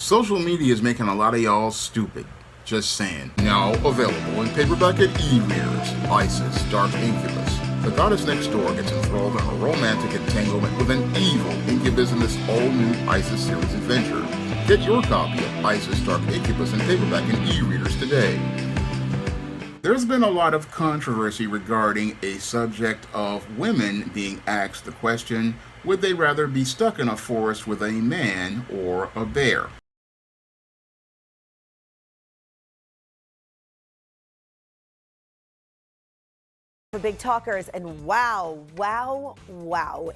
Social media is making a lot of y'all stupid. Just saying. Now available in paperback and e-readers, Isis, Dark Incubus. The goddess next door gets enthralled in a romantic entanglement with an evil incubus in this all-new Isis series adventure. Get your copy of Isis, Dark Incubus in paperback and e-readers today. There's been a lot of controversy regarding a subject of women being asked the question, would they rather be stuck in a forest with a man or a bear? For big talkers, and wow,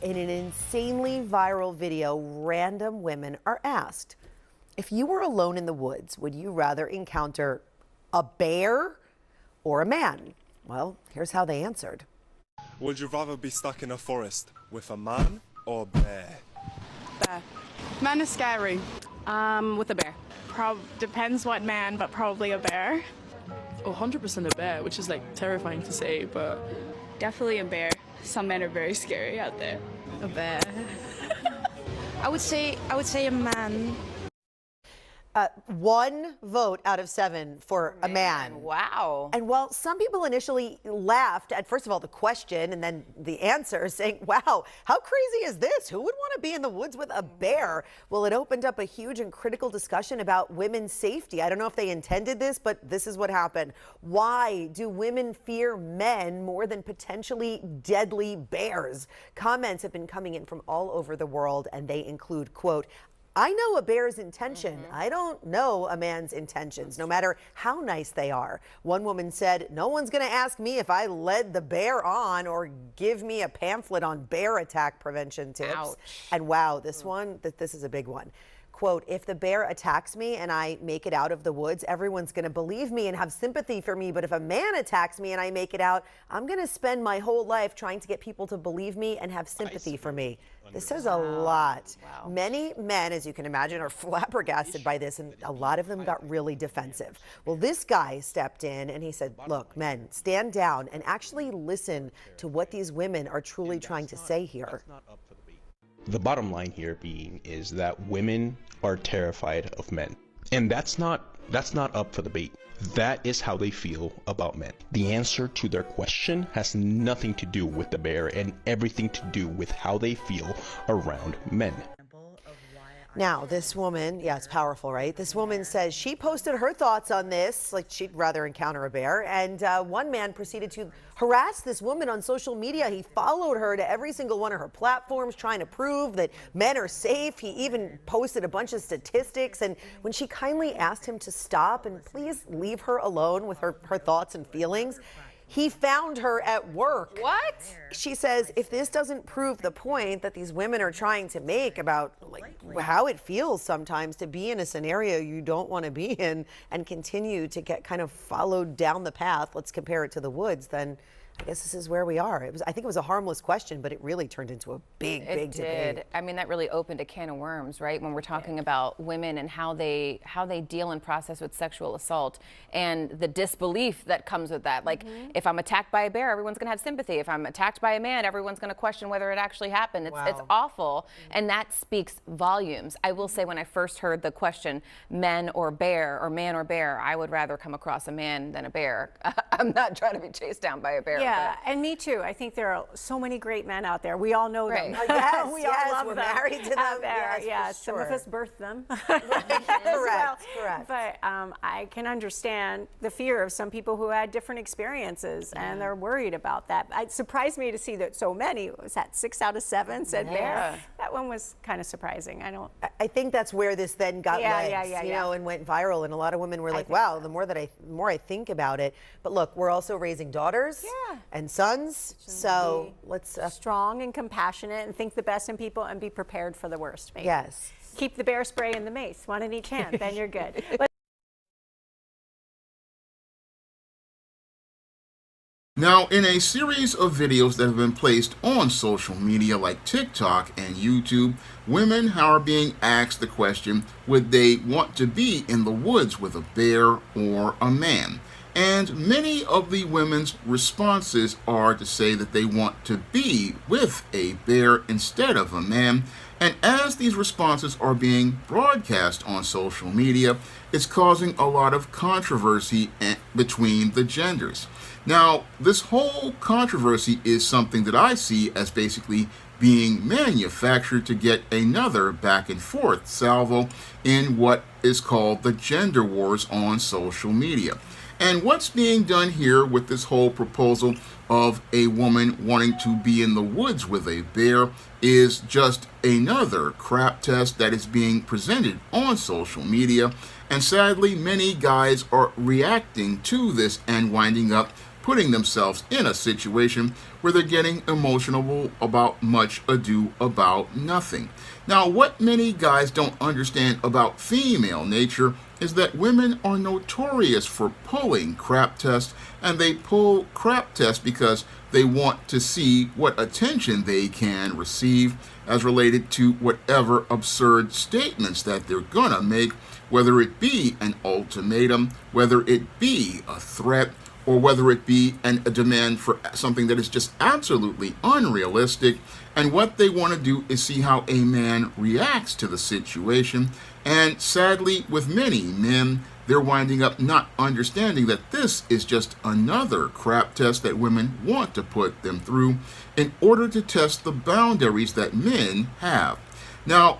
in an insanely viral video, random women are asked, if you were alone in the woods, would you rather encounter a bear or a man? Well, here's how they answered. Would you rather be stuck in a forest with a man or a bear? Bear. Man is scary. With a bear. Depends what man, but probably a bear. Oh, 100% a bear, which is like terrifying to say, but Definitely a bear. Some men are very scary out there. a bear. I would say a man. 1 vote out of 7 for a man. Wow. And while some people initially laughed at, first of all, the question and then the answer, saying, wow, how crazy is this? Who would want to be in the woods with a bear? Well, it opened up a huge and critical discussion about women's safety. I don't know if they intended this, but this is what happened. Why do women fear men more than potentially deadly bears? Comments have been coming in from all over the world, and they include, quote, I know a bear's intention. I don't know a man's intentions, no matter how nice they are. One woman said, no one's going to ask me if I led the bear on or give me a pamphlet on bear attack prevention tips. Ouch. And wow, this is a big one. Quote, if the bear attacks me and I make it out of the woods, everyone's going to believe me and have sympathy for me. But if a man attacks me and I make it out, I'm going to spend my whole life trying to get people to believe me and have sympathy for me. This says a lot. Wow. Many men, as you can imagine, are flabbergasted by this, and a lot of them got really defensive. Well, this guy stepped in and he said, look, men, stand down and actually listen to what these women are truly trying to say here. The bottom line here being is that women are terrified of men. And that's not up for debate. That is how they feel about men. The answer to their question has nothing to do with the bear and everything to do with how they feel around men. Now, this woman, yeah, it's powerful, right? This woman says she posted her thoughts on this, like she'd rather encounter a bear. And one man proceeded to harass this woman on social media. He followed her to every single one of her platforms, trying to prove that men are safe. He even posted a bunch of statistics. And when she kindly asked him to stop and please leave her alone with her thoughts and feelings, he found her at work. What? She says, if this doesn't prove the point that these women are trying to make about how it feels sometimes to be in a scenario you don't want to be in and continue to get kind of followed down the path, let's compare it to the woods, then I guess this is where we are. I think it was a harmless question, but it really turned into a big It debate. did. I mean, that really opened a can of worms, right? When we're talking about women and how they deal and process with sexual assault and the disbelief that comes with that. Like, if I'm attacked by a bear, everyone's going to have sympathy. If I'm attacked by a man, everyone's going to question whether it actually happened. It's awful, and that speaks volumes. I will say, when I first heard the question, men or bear, or man or bear, I would rather come across a man than a bear. I'm not trying to be chased down by a bear. Yeah, and me too. I think there are so many great men out there. We all know them. Yes, we yes, all love we're them married to them. out there. Yes, Yeah, for some of sure. us birthed them. Correct. But I can understand the fear of some people who had different experiences, and they're worried about that. It surprised me to see that so many, was that 6 out of 7 said bear? That one was kind of surprising. I think that's where this then got legs, you know, yeah. and went viral. And a lot of women were like, wow, the more I think about it. But look, we're also raising daughters and sons. So let's strong and compassionate and think the best in people and be prepared for the worst. Maybe. Yes. Keep the bear spray and the mace, one in each hand, then you're good. Now, in a series of videos that have been placed on social media like TikTok and YouTube, women are being asked the question, would they want to be in the woods with a bear or a man? And many of the women's responses are to say that they want to be with a bear instead of a man. And as these responses are being broadcast on social media, it's causing a lot of controversy between the genders. Now, this whole controversy is something that I see as basically being manufactured to get another back and forth salvo in what is called the gender wars on social media. And what's being done here with this whole proposal of a woman wanting to be in the woods with a bear is just another crap test that is being presented on social media. And sadly, many guys are reacting to this and winding up putting themselves in a situation where they're getting emotional about much ado about nothing. Now, what many guys don't understand about female nature is that women are notorious for pulling crap tests, and they pull crap tests because they want to see what attention they can receive as related to whatever absurd statements that they're gonna make, whether it be an ultimatum, whether it be a threat, or whether it be a demand for something that is just absolutely unrealistic. And what they want to do is see how a man reacts to the situation. And sadly, with many men, they're winding up not understanding that this is just another crap test that women want to put them through in order to test the boundaries that men have. Now,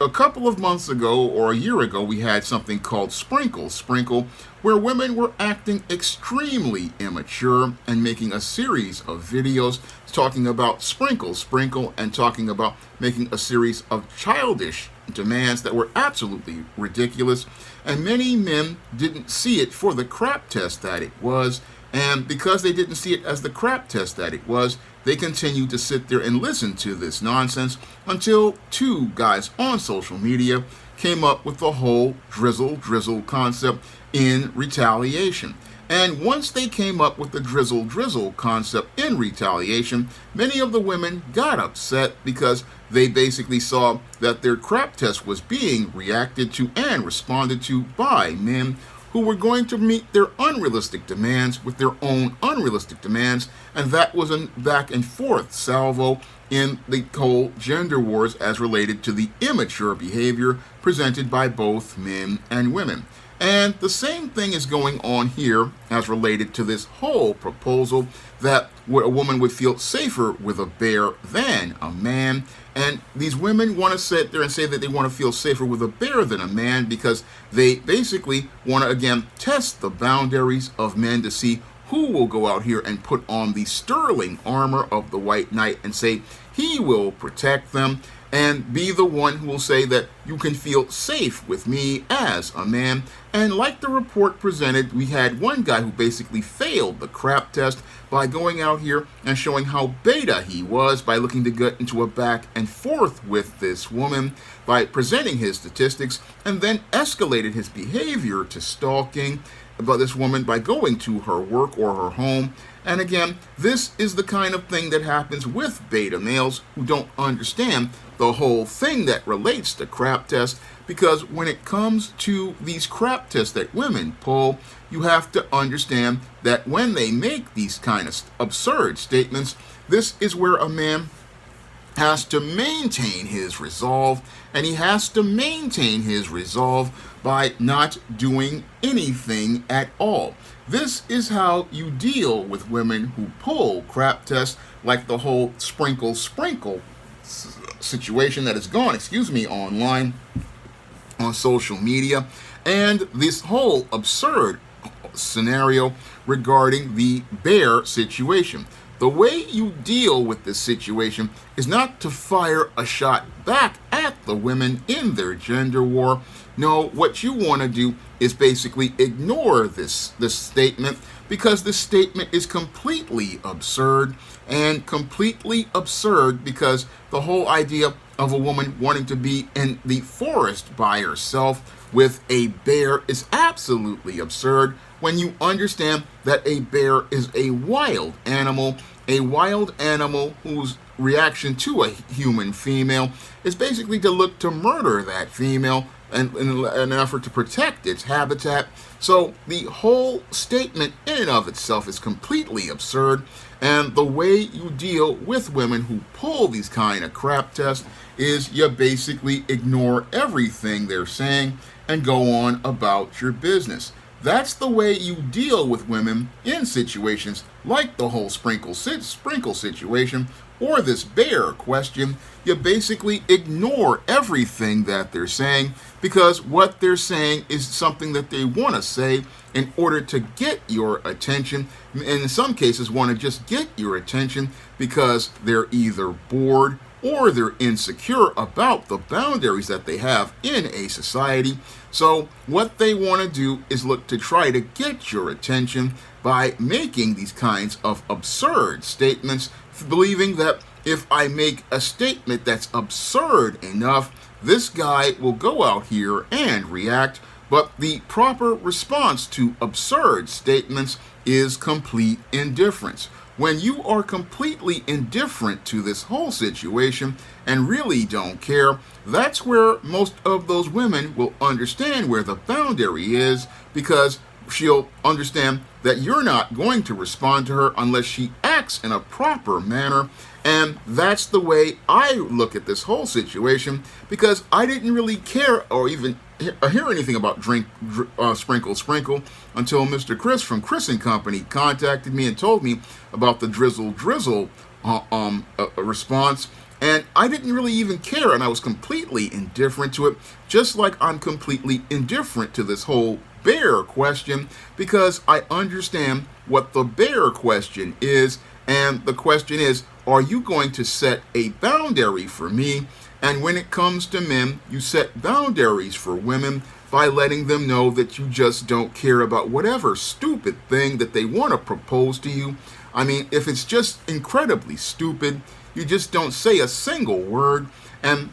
a couple of months ago or a year ago, we had something called Sprinkle, where women were acting extremely immature and making a series of videos talking about Sprinkle, and talking about making a series of childish demands that were absolutely ridiculous. And many men didn't see it for the crap test that it was. And because they didn't see it as the crap test that it was, they continued to sit there and listen to this nonsense until two guys on social media came up with the whole drizzle concept in retaliation. And once they came up with the drizzle concept in retaliation, many of the women got upset because they basically saw that their crap test was being reacted to and responded to by men who were going to meet their unrealistic demands with their own unrealistic demands. And that was a back and forth salvo in the whole gender wars as related to the immature behavior presented by both men and women. And the same thing is going on here as related to this whole proposal that a woman would feel safer with a bear than a man. And these women want to sit there and say that they want to feel safer with a bear than a man because they basically want to, again, test the boundaries of men to see who will go out here and put on the sterling armor of the white knight and say he will protect them, and be the one who will say that you can feel safe with me as a man. And like the report presented, we had one guy who basically failed the crap test by going out here and showing how beta he was by looking to get into a back and forth with this woman by presenting his statistics, and then escalated his behavior to stalking about this woman by going to her work or her home. And again, this is the kind of thing that happens with beta males who don't understand the whole thing that relates to crap tests, because when it comes to these crap tests that women pull, you have to understand that when they make these kind of absurd statements, this is where a man has to maintain his resolve, and he has to maintain his resolve by not doing anything at all. This is how you deal with women who pull crap tests like the whole sprinkle situation that has gone, online on social media, and this whole absurd scenario regarding the bear situation. The way you deal with this situation is not to fire a shot back at the women in their gender war. No, what you want to do is basically ignore this statement, because this statement is completely absurd, and completely absurd because the whole idea of a woman wanting to be in the forest by herself with a bear is absolutely absurd when you understand that a bear is a wild animal whose reaction to a human female is basically to look to murder that female and in an effort to protect its habitat. So the whole statement in and of itself is completely absurd, and the way you deal with women who pull these kind of crap tests is you basically ignore everything they're saying and go on about your business. That's the way you deal with women in situations like the whole sprinkle situation or this bear question. You basically ignore everything that they're saying because what they're saying is something that they want to say in order to get your attention, and in some cases want to just get your attention because they're either bored or they're insecure about the boundaries that they have in a society. So what they want to do is look to try to get your attention by making these kinds of absurd statements, believing that if I make a statement that's absurd enough, this guy will go out here and react. But the proper response to absurd statements is complete indifference. When you are completely indifferent to this whole situation and really don't care, that's where most of those women will understand where the boundary is, because she'll understand that you're not going to respond to her unless she acts in a proper manner. And that's the way I look at this whole situation, because I didn't really care or even hear anything about Sprinkle until Mr. Chris from Chris and Company contacted me and told me about the Drizzle response. And I didn't really even care, and I was completely indifferent to it, just like I'm completely indifferent to this whole bear question, because I understand what the bear question is, and the question is, are you going to set a boundary for me? And when it comes to men, you set boundaries for women by letting them know that you just don't care about whatever stupid thing that they want to propose to you. I mean, if it's just incredibly stupid, you just don't say a single word, and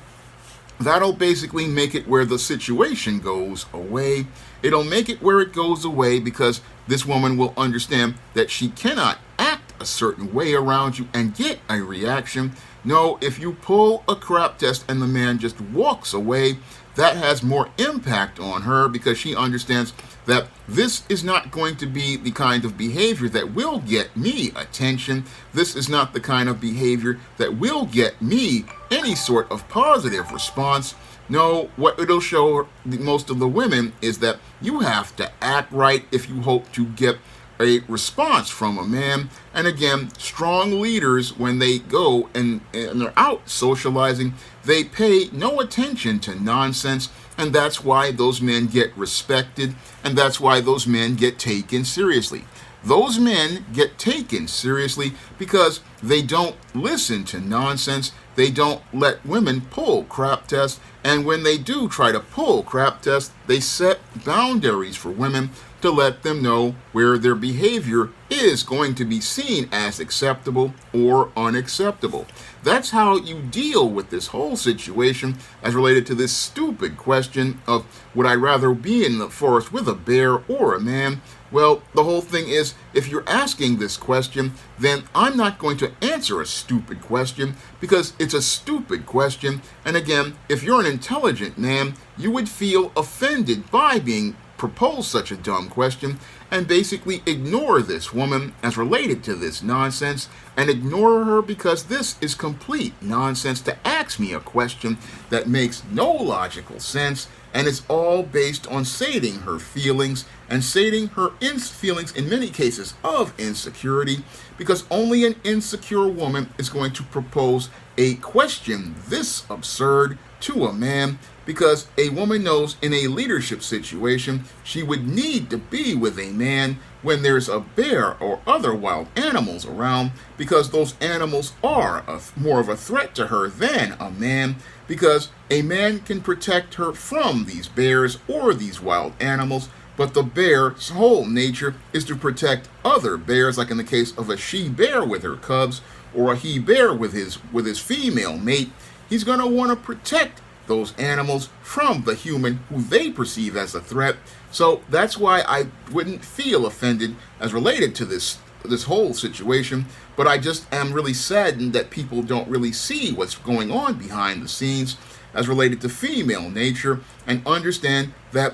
that'll basically make it where the situation goes away. It'll make it where it goes away because this woman will understand that she cannot act a certain way around you and get a reaction. No, if you pull a crap test and the man just walks away, that has more impact on her because she understands that this is not going to be the kind of behavior that will get me attention. This is not the kind of behavior that will get me any sort of positive response. No, what it'll show most of the women is that you have to act right if you hope to get a response from a man. And again, strong leaders, when they go and they're out socializing, they pay no attention to nonsense, and that's why those men get respected, and that's why those men get taken seriously. Those men get taken seriously because they don't listen to nonsense. They don't let women pull crap tests, and when they do try to pull crap tests, they set boundaries for women to let them know where their behavior is going to be seen as acceptable or unacceptable. That's how you deal with this whole situation as related to this stupid question of would I rather be in the forest with a bear or a man? Well, the whole thing is, if you're asking this question, then I'm not going to answer a stupid question because it's a stupid question. And again, if you're an intelligent man, you would feel offended by being proposed such a dumb question and basically ignore this woman as related to this nonsense and ignore her because this is complete nonsense to ask me a question that makes no logical sense and is all based on sating her feelings and sating her feelings in many cases of insecurity, because only an insecure woman is going to propose a question this absurd to a man, because a woman knows in a leadership situation she would need to be with a man when there's a bear or other wild animals around, because those animals are more of a threat to her than a man, because a man can protect her from these bears or these wild animals, but the bear's whole nature is to protect other bears, like in the case of a she-bear with her cubs or a he-bear with his female mate. He's going to want to protect those animals from the human who they perceive as a threat. So that's why I wouldn't feel offended as related to this whole situation, but I just am really saddened that people don't really see what's going on behind the scenes. as related to female nature, and understand that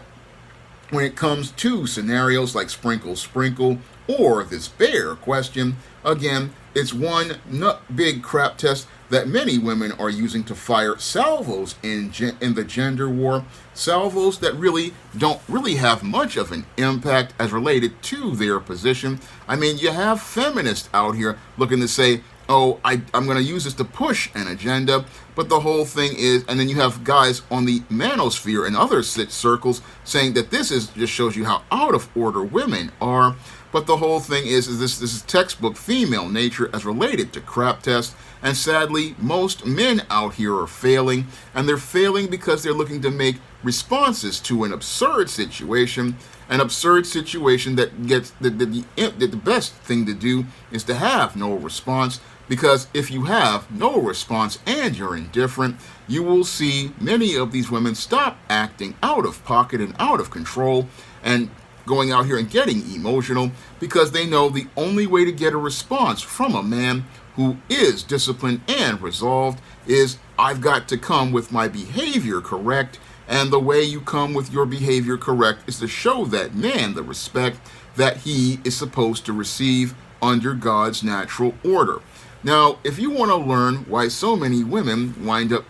when it comes to scenarios like sprinkle, sprinkle, or this bear question, again, it's one big crap test that many women are using to fire salvos in the gender war. Salvos that really don't have much of an impact as related to their position. I mean, you have feminists out here looking to say, oh, I'm going to use this to push an agenda, but the whole thing is, and then you have guys on the manosphere and other circles saying that this just shows you how out of order women are. But the whole thing is this is textbook female nature as related to crap test. And sadly, most men out here are failing, and they're failing because they're looking to make responses to an absurd situation that gets the best thing to do is to have no response. Because if you have no response and you're indifferent, you will see many of these women stop acting out of pocket and out of control and going out here and getting emotional, because they know the only way to get a response from a man who is disciplined and resolved is, I've got to come with my behavior correct, and the way you come with your behavior correct is to show that man the respect that he is supposed to receive under God's natural order. Now, if you want to learn why so many women wind up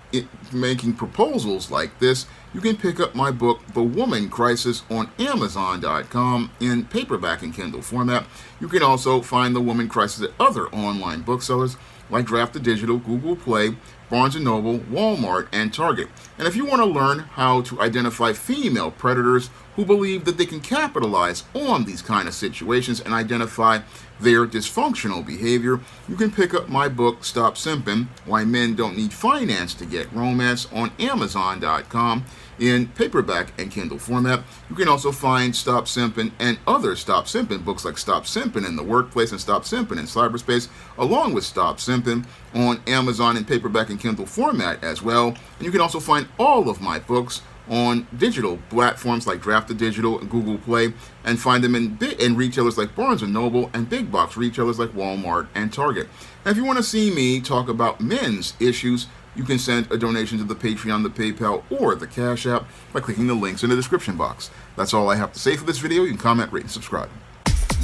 making proposals like this, you can pick up my book, The Woman Crisis, on Amazon.com in paperback and Kindle format. You can also find The Woman Crisis at other online booksellers like Draft Digital, Google Play, Barnes & Noble, Walmart, and Target. And if you want to learn how to identify female predators who believe that they can capitalize on these kind of situations and identify their dysfunctional behavior, you can pick up my book, Stop Simpin', Why Men Don't Need Finance to Get Romance, on Amazon.com in paperback and Kindle format. You can also find Stop Simpin' and other Stop Simpin' books like Stop Simpin' in the Workplace and Stop Simpin' in Cyberspace, along with Stop Simpin' on Amazon in paperback and Kindle format as well. And you can also find all of my books on digital platforms like Draft Digital and Google Play, and find them in retailers like Barnes & Noble and big box retailers like Walmart and Target. And if you want to see me talk about men's issues, you can send a donation to the Patreon, the PayPal, or the Cash App by clicking the links in the description box. That's all I have to say for this video. You can comment, rate, and subscribe.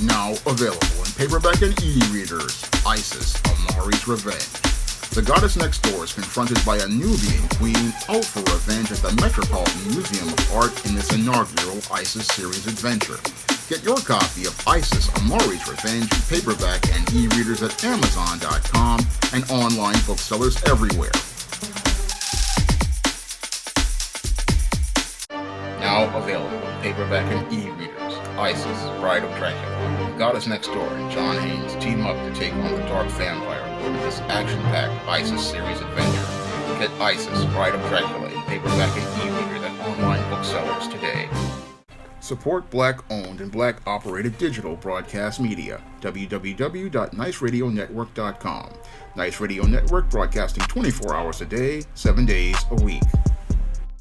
Now available in paperback and e-readers, ISIS, Amari's Revenge. The goddess next door is confronted by a Nubian queen out for revenge at the Metropolitan Museum of Art in this inaugural ISIS series adventure. Get your copy of ISIS Amari's Revenge in paperback and e-readers at Amazon.com and online booksellers everywhere. Now available in paperback and e-readers, ISIS Bride of Dracula. The goddess next door and John Haynes team up to take on the dark vampire in this action-packed ISIS series adventure. Get ISIS Bride of Dracula in paperback and e-readers at online booksellers today. Support Black-owned and Black-operated digital broadcast media. www.niceradionetwork.com. Nice Radio Network, broadcasting 24 hours a day, 7 days a week.